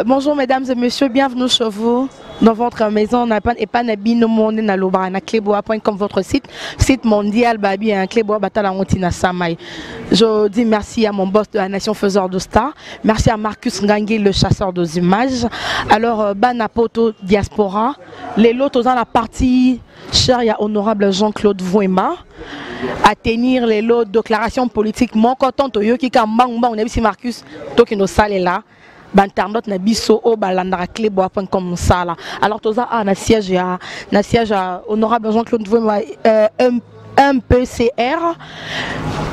Bonjour mesdames et messieurs, bienvenue chez vous dans votre maison. Comme votre site mondial, je dis merci à mon boss de la nation faiseur de stars. Merci à Marcus Ngangui, le chasseur de images. Alors, Banapoto Diaspora, les lots dans la partie chère, il y a honorable Jean-Claude Vouema à tenir les lots de déclaration politique. Mon content, on a vu si Marcus, Tokino Sale est là. Bantarnot na biso o balandara cleboa.com sala. Alors toza na siège à honorable Jean-Claude Vouema MPCR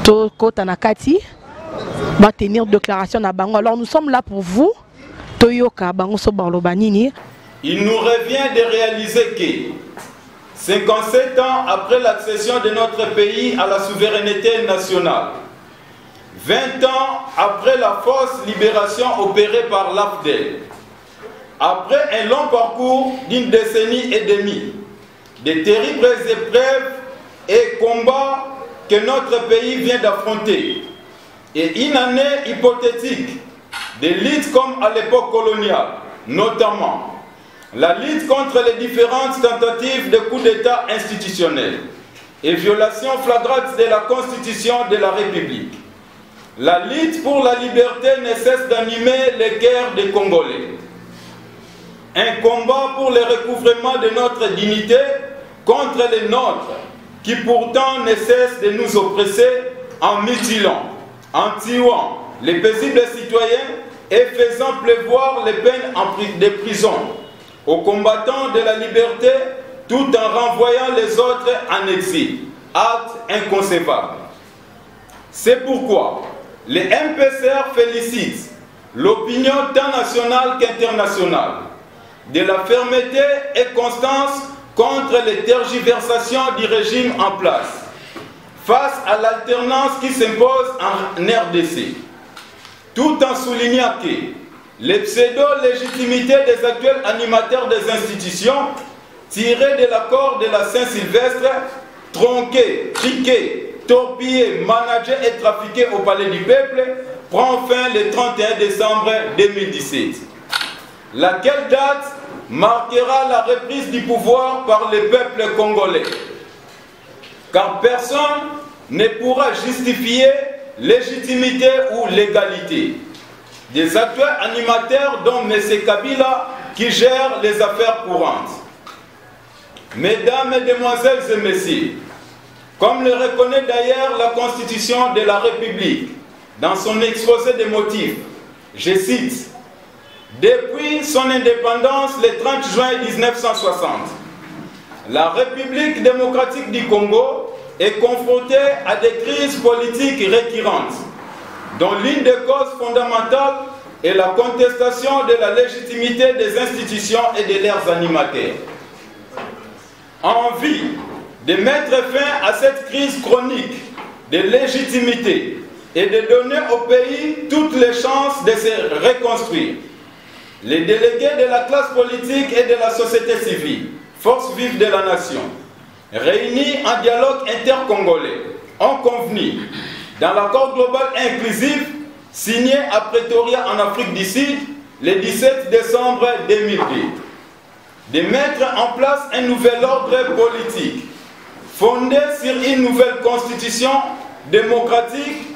to kota na kati va tenir déclaration na bango. Alors nous sommes là pour vous. Toyoka bango so barlo banini. Il nous revient de réaliser que 57 ans après l'accession de notre pays à la souveraineté nationale, 20 ans après la fausse libération opérée par l'AFDEL, après un long parcours d'une décennie et demie, de terribles épreuves et combats que notre pays vient d'affronter, et une année hypothétique de lutte comme à l'époque coloniale, notamment la lutte contre les différentes tentatives de coup d'État institutionnel et violation flagrante de la Constitution de la République. La lutte pour la liberté ne cesse d'animer les cœurs des Congolais. Un combat pour le recouvrement de notre dignité contre les nôtres, qui pourtant ne cessent de nous oppresser en mutilant, en tuant les paisibles citoyens et faisant pleuvoir les peines de prison aux combattants de la liberté tout en renvoyant les autres en exil. Acte inconcevable. C'est pourquoi les MPCR félicitent l'opinion tant nationale qu'internationale de la fermeté et constance contre les tergiversations du régime en place face à l'alternance qui s'impose en RDC, tout en soulignant que les pseudo-légitimités des actuels animateurs des institutions tirées de l'accord de la Saint-Sylvestre, tronquées, triquées, torpillé, managé et trafiqué au Palais du Peuple, prend fin le 31 décembre 2017. Laquelle date marquera la reprise du pouvoir par le peuple congolais. Car personne ne pourra justifier légitimité ou légalité des actuels animateurs dont M. Kabila qui gère les affaires courantes. Mesdames, Mesdemoiselles et Messieurs, comme le reconnaît d'ailleurs la Constitution de la République dans son exposé des motifs, je cite, « Depuis son indépendance le 30 juin 1960, la République démocratique du Congo est confrontée à des crises politiques récurrentes, dont l'une des causes fondamentales est la contestation de la légitimité des institutions et de leurs animateurs. En vue de mettre fin à cette crise chronique de légitimité et de donner au pays toutes les chances de se reconstruire, les délégués de la classe politique et de la société civile, forces vives de la nation, réunis en dialogue intercongolais, ont convenu, dans l'accord global inclusif signé à Pretoria en Afrique du Sud le 17 décembre 2002, de mettre en place un nouvel ordre politique fondé sur une nouvelle constitution démocratique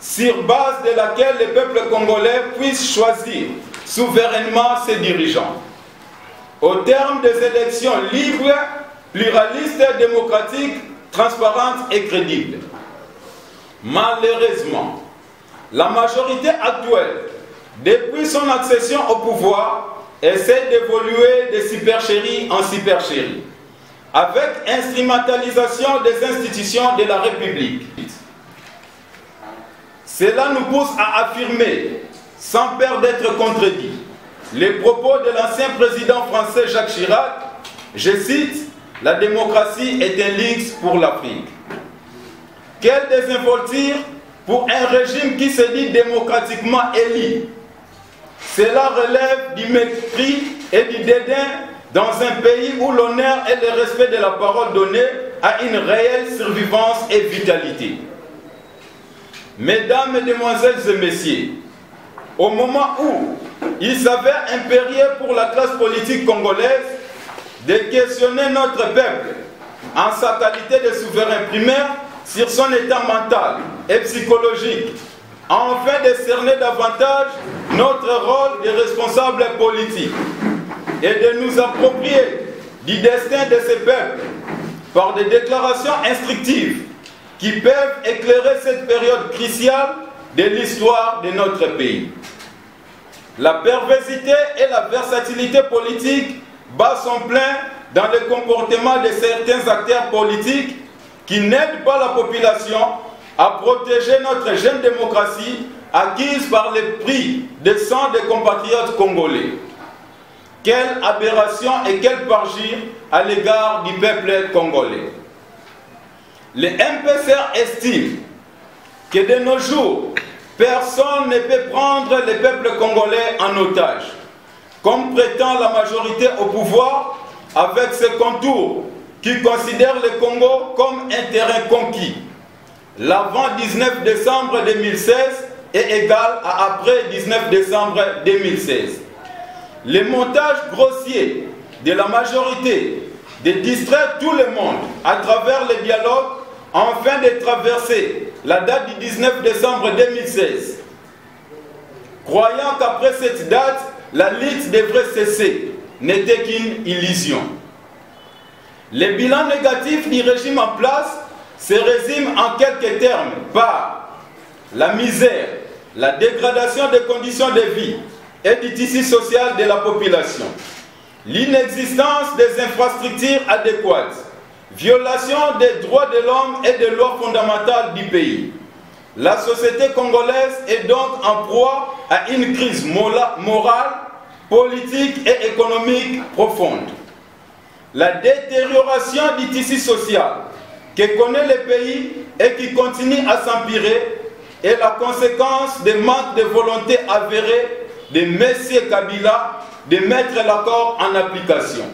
sur base de laquelle le peuple congolais puisse choisir souverainement ses dirigeants. Au terme des élections libres, pluralistes, démocratiques, transparentes et crédibles. Malheureusement, la majorité actuelle, depuis son accession au pouvoir, essaie d'évoluer de supercherie en supercherie, avec instrumentalisation des institutions de la République. Cela nous pousse à affirmer, sans peur d'être contredit, les propos de l'ancien président français Jacques Chirac, je cite, « La démocratie est un luxe pour l'Afrique ». Quelle désinvolture pour un régime qui se dit démocratiquement élu. Cela relève du mépris et du dédain dans un pays où l'honneur et le respect de la parole donnée a une réelle survivance et vitalité. Mesdames, Mesdemoiselles et Messieurs, au moment où il s'avère impérieux pour la classe politique congolaise de questionner notre peuple en sa qualité de souverain primaire sur son état mental et psychologique, afin de cerner davantage notre rôle de responsable politique et de nous approprier du destin de ces peuples par des déclarations instructives qui peuvent éclairer cette période cruciale de l'histoire de notre pays. La perversité et la versatilité politique battent son plein dans le comportement de certains acteurs politiques qui n'aident pas la population à protéger notre jeune démocratie acquise par les prix de sang des compatriotes congolais. Quelle aberration et quel parjure à l'égard du peuple congolais. Les MPCR estiment que de nos jours, personne ne peut prendre le peuple congolais en otage, comme prétend la majorité au pouvoir avec ses contours qui considèrent le Congo comme un terrain conquis. L'avant 19 décembre 2016 est égal à après 19 décembre 2016. Le montage grossier de la majorité de distraire tout le monde à travers le dialogue afin de traverser la date du 19 décembre 2016. Croyant qu'après cette date, la lutte devrait cesser, n'était qu'une illusion. Le bilan négatif du régime en place se résume en quelques termes par la misère, la dégradation des conditions de vie et du tissu social de la population, l'inexistence des infrastructures adéquates, violation des droits de l'homme et des lois fondamentales du pays. La société congolaise est donc en proie à une crise morale, politique et économique profonde. La détérioration du tissu social que connaît le pays et qui continue à s'empirer est la conséquence des manques de volonté avérés de M. Kabila de mettre l'accord en application.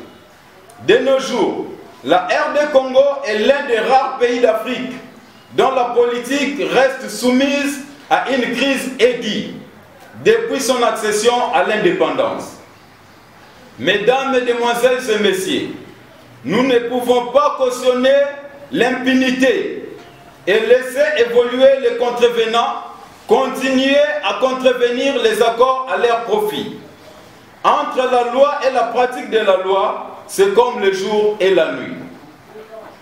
De nos jours, la RD Congo est l'un des rares pays d'Afrique dont la politique reste soumise à une crise aiguë depuis son accession à l'indépendance. Mesdames, Mesdemoiselles et Messieurs, nous ne pouvons pas cautionner l'impunité et laisser évoluer les contrevenants continuer à contrevenir les accords à leur profit. Entre la loi et la pratique de la loi, c'est comme le jour et la nuit.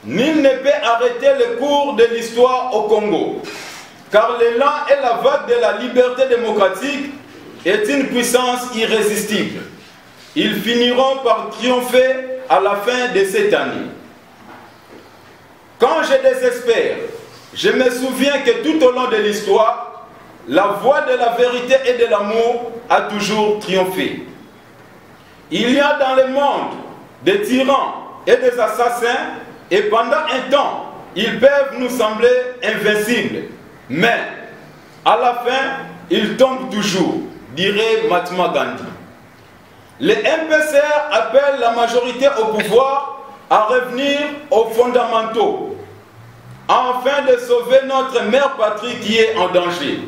Nul ne peut arrêter le cours de l'histoire au Congo, car l'élan et la vague de la liberté démocratique est une puissance irrésistible. Ils finiront par triompher à la fin de cette année. Quand je désespère, je me souviens que tout au long de l'histoire, la voie de la vérité et de l'amour a toujours triomphé. Il y a dans le monde des tyrans et des assassins, et pendant un temps, ils peuvent nous sembler invincibles. Mais, à la fin, ils tombent toujours, dirait Mahatma Gandhi. Les MPCR appellent la majorité au pouvoir à revenir aux fondamentaux, afin de sauver notre mère patrie qui est en danger,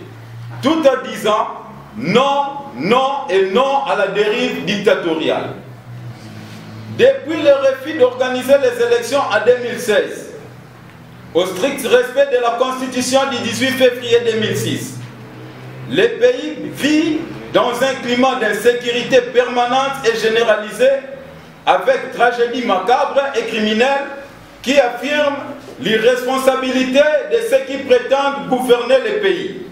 tout en disant non, non et non à la dérive dictatoriale. Depuis le refus d'organiser les élections en 2016, au strict respect de la Constitution du 18 février 2006, le pays vit dans un climat d'insécurité permanente et généralisée, avec tragédie macabre et criminelle qui affirme l'irresponsabilité de ceux qui prétendent gouverner le pays,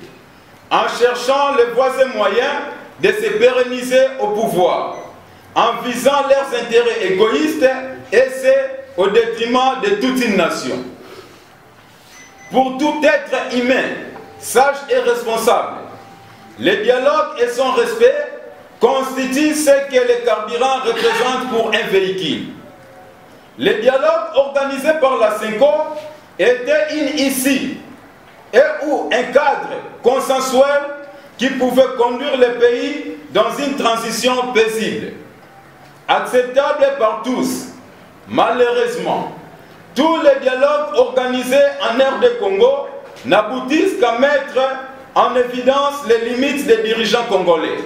en cherchant les voies et moyens de se pérenniser au pouvoir, en visant leurs intérêts égoïstes et c'est au détriment de toute une nation. Pour tout être humain, sage et responsable, le dialogue et son respect constituent ce que le carburant représente pour un véhicule. Le dialogue organisé par la CENCO était une issue et ou un cadre consensuel qui pouvait conduire le pays dans une transition paisible, acceptable par tous. Malheureusement, tous les dialogues organisés en RD Congo n'aboutissent qu'à mettre en évidence les limites des dirigeants congolais,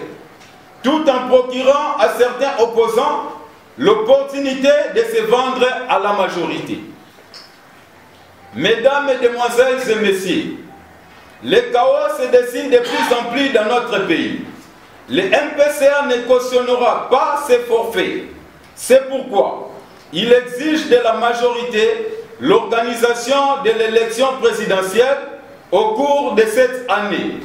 tout en procurant à certains opposants l'opportunité de se vendre à la majorité. Mesdames, Mesdemoiselles et Messieurs, le chaos se dessine de plus en plus dans notre pays. Le MPCR ne cautionnera pas ces forfaits. C'est pourquoi il exige de la majorité l'organisation de l'élection présidentielle au cours de cette année.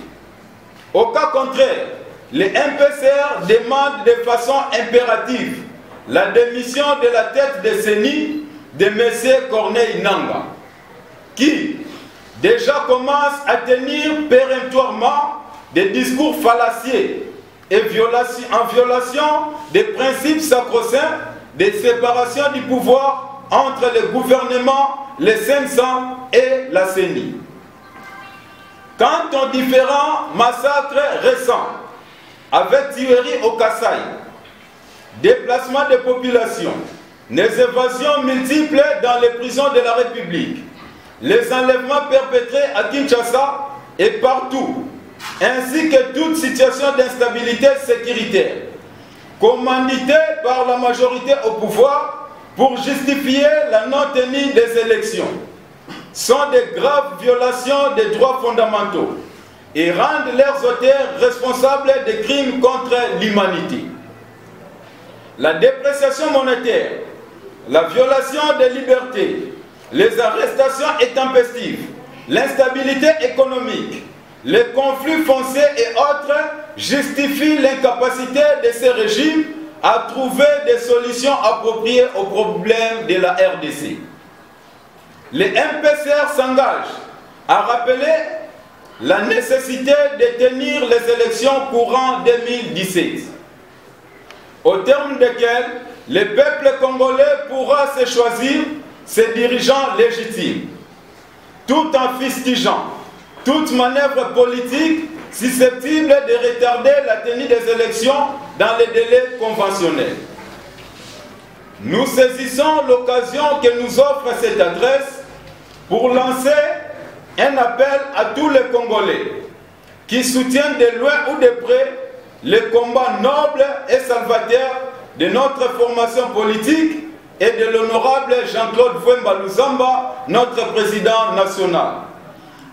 Au cas contraire, le MPCR demande de façon impérative la démission de la tête de CENI de M. Corneille Nangaa, qui déjà commence à tenir péremptoirement des discours fallacieux et en violation des principes sacro-saints de séparation du pouvoir entre le gouvernement, les 500 et la CENI. Quant aux différents massacres récents, avec tueries au Kasaï, déplacement de populations, les évasions multiples dans les prisons de la République, les enlèvements perpétrés à Kinshasa et partout, ainsi que toute situation d'instabilité sécuritaire, commanditée par la majorité au pouvoir pour justifier la non-tenue des élections, sont de graves violations des droits fondamentaux et rendent leurs auteurs responsables des crimes contre l'humanité. La dépréciation monétaire, la violation des libertés, les arrestations intempestives, l'instabilité économique, les conflits fonciers et autres justifient l'incapacité de ces régimes à trouver des solutions appropriées aux problèmes de la RDC. Le MPCR s'engage à rappeler la nécessité de tenir les élections courant 2017, au terme desquelles le peuple congolais pourra se choisir ses dirigeants légitimes, tout en fustigeant toute manœuvre politique susceptible de retarder la tenue des élections dans les délais conventionnels. Nous saisissons l'occasion que nous offre cette adresse pour lancer un appel à tous les Congolais qui soutiennent de loin ou de près les combats nobles et salvateurs de notre formation politique et de l'honorable Jean-Claude Vwemba Luzamba, notre président national,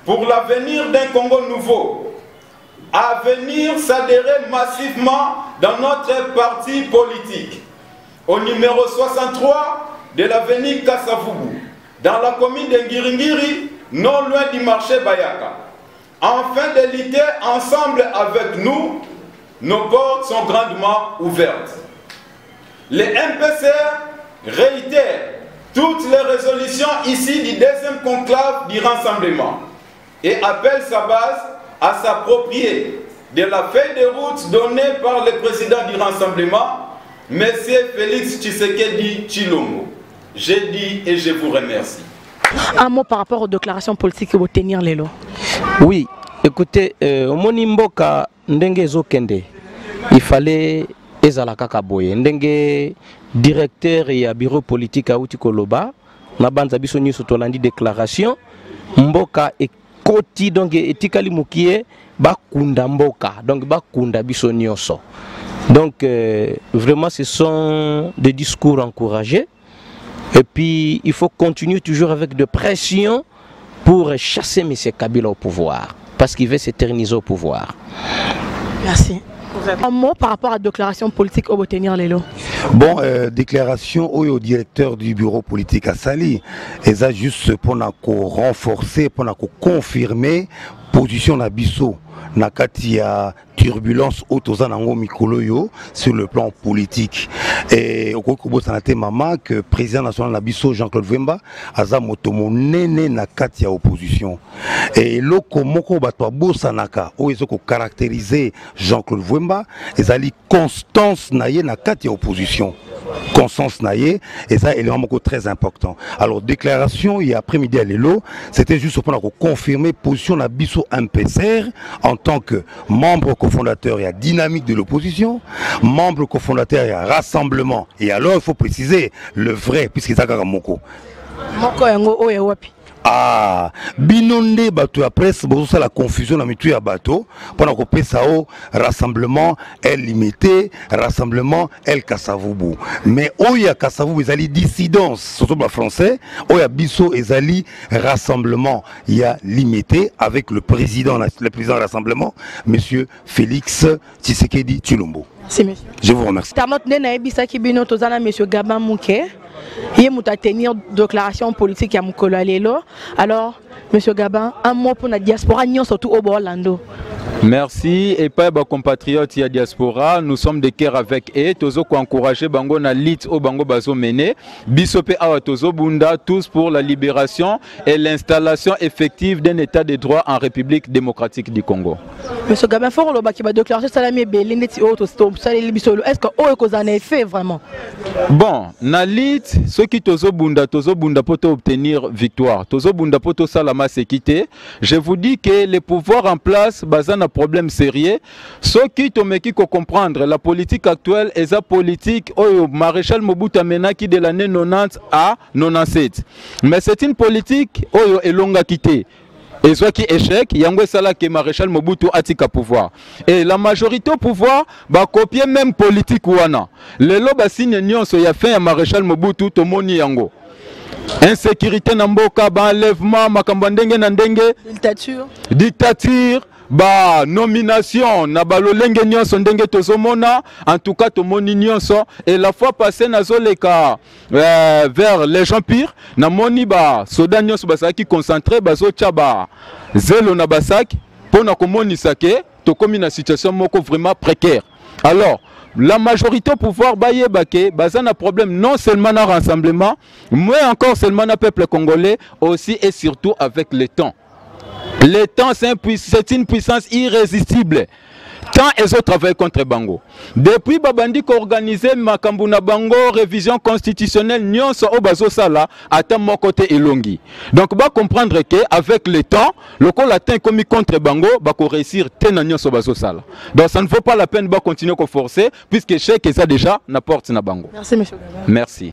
pour l'avenir d'un Congo nouveau, à venir s'adhérer massivement dans notre parti politique, au numéro 63 de l'avenue Kassavubu, dans la commune de Ngiringiri, non loin du marché Bayaka. Afin de lutter ensemble avec nous, nos portes sont grandement ouvertes. Le MPCR réitère toutes les résolutions ici du deuxième conclave du rassemblement et appelle sa base à s'approprier de la feuille de route donnée par le président du rassemblement, M. Félix Tshisekedi Tshilombo. J'ai dit et je vous remercie. Un mot par rapport aux déclarations politiques que vous tenir les lots. Oui, écoutez, Omoni Mboka ndenge ezokende, il fallait ezalaka kaboye ndenge directeur et bureau politique à Outi Koloba na banza biso nyuso tolandi déclaration Mboka et koti donc etikali mukie bakunda Mboka donc bakunda biso nyonso. Donc vraiment ce sont des discours encouragés. Et puis, il faut continuer toujours avec de pression pour chasser M. Kabila au pouvoir. Parce qu'il veut s'éterniser au pouvoir. Merci. Un mot par rapport à la déclaration politique au tenir les lots. Bon, déclaration au directeur du bureau politique à Sali. Et ça juste pour renforcer, pour confirmer position d'Abisso. Nakati ya turbulence autozanango mikoloyo sur le plan politique et au kokubo sanate mama que président national Nabiso Jean-Claude Vwemba aza motomo nene nakati ya opposition et loko moko batwa bosanaka o ezoko caractériser Jean-Claude Vwemba ezali constance naye nakati ya opposition. Constance Naye, et ça, élément beaucoup très important. Alors, déclaration, il y a après-midi à l'ELO, c'était juste pour confirmer position d'Abisso MPCR en tant que membre cofondateur et dynamique de l'opposition, membre cofondateur et rassemblement. Et alors, il faut préciser le vrai, puisqu'il y a Moko. Moko yango oye wapi. Ah, binonde bateau à presse, bon ça la confusion à mitu à bateau, pendant qu'on peut ça au rassemblement elle limité, rassemblement elle Kassavoubou. Mais oya Kassavoubou ils allaient dissidence, surtout le français, oya biso ils allaient rassemblement, il y a limité avec le président du rassemblement, monsieur Félix Tshisekedi Tshilombo. Merci monsieur. Je vous remercie. Internaute nena ebisa ki bino tozana monsieur Gabin Mouké. Il m'a tenir déclaration politique à Mukolo Alelo. Alors, monsieur Gabin, un mot pour la diaspora, surtout au Orlando. Merci et pas ba compatriotes ya diaspora, nous sommes de cœur avec eux, tozo ko encourager bango na lit au bango bazo mené, bisope awa tozo bunda tous pour la libération et l'installation effective d'un état de droit en République démocratique du Congo. Monsieur Gabin, faut le baki ba déclarer salami belendeti auto stop, ça les bisolo. Est-ce que o ko en fait vraiment? Bon, na lit ceux qui tozo bunda pour obtenir victoire, tozo bunda poto salama séquité. Je vous dis que les pouvoirs en place bazana problème sérieux. Ceux qui tomeki ko comprendre la politique actuelle est la politique au maréchal Mobutu Menaki de l'année 90 à 97. Mais c'est une politique oyo elonga quitté. Et soit qui échec, yango sala que maréchal Mobutu atika pouvoir. Et la majorité au pouvoir va copier même politique wana. Le loba signe nyonso ya fin ya maréchal Mobutu tomoni yango. Insécurité na mboka, ba enlèvement, makambo ndenge na ndenge, dictature, ba nomination na balolenge nyonso ndenge tozomona, en tout cas tomoni nyonso. Et la fois passée na zoleka vers les gens pires, na moni ba soda nyonso basaki concentré bazo tchaba zelo na basaki pona komoni sake to komi na situation moko vraiment précaire. Alors la majorité au pouvoir baye bake bazana problème non seulement dans rassemblement mais encore seulement dans peuple congolais aussi et surtout avec le temps. Le temps c'est une puissance irrésistible. Tant et autres travaillent contre Bango. Depuis Babandi qui organisé Makambuna Bango, révision constitutionnelle, nyonso obazo sala, attend mon côté elongi. Donc, va comprendre que avec le temps, le col atteint commis contre Bango, va réussir tena nyonso obazo sala. Donc, ça ne vaut pas la peine de continuer à forcer, puisque chèque ça déjà n'apporte na Bango. Merci, monsieur. Merci.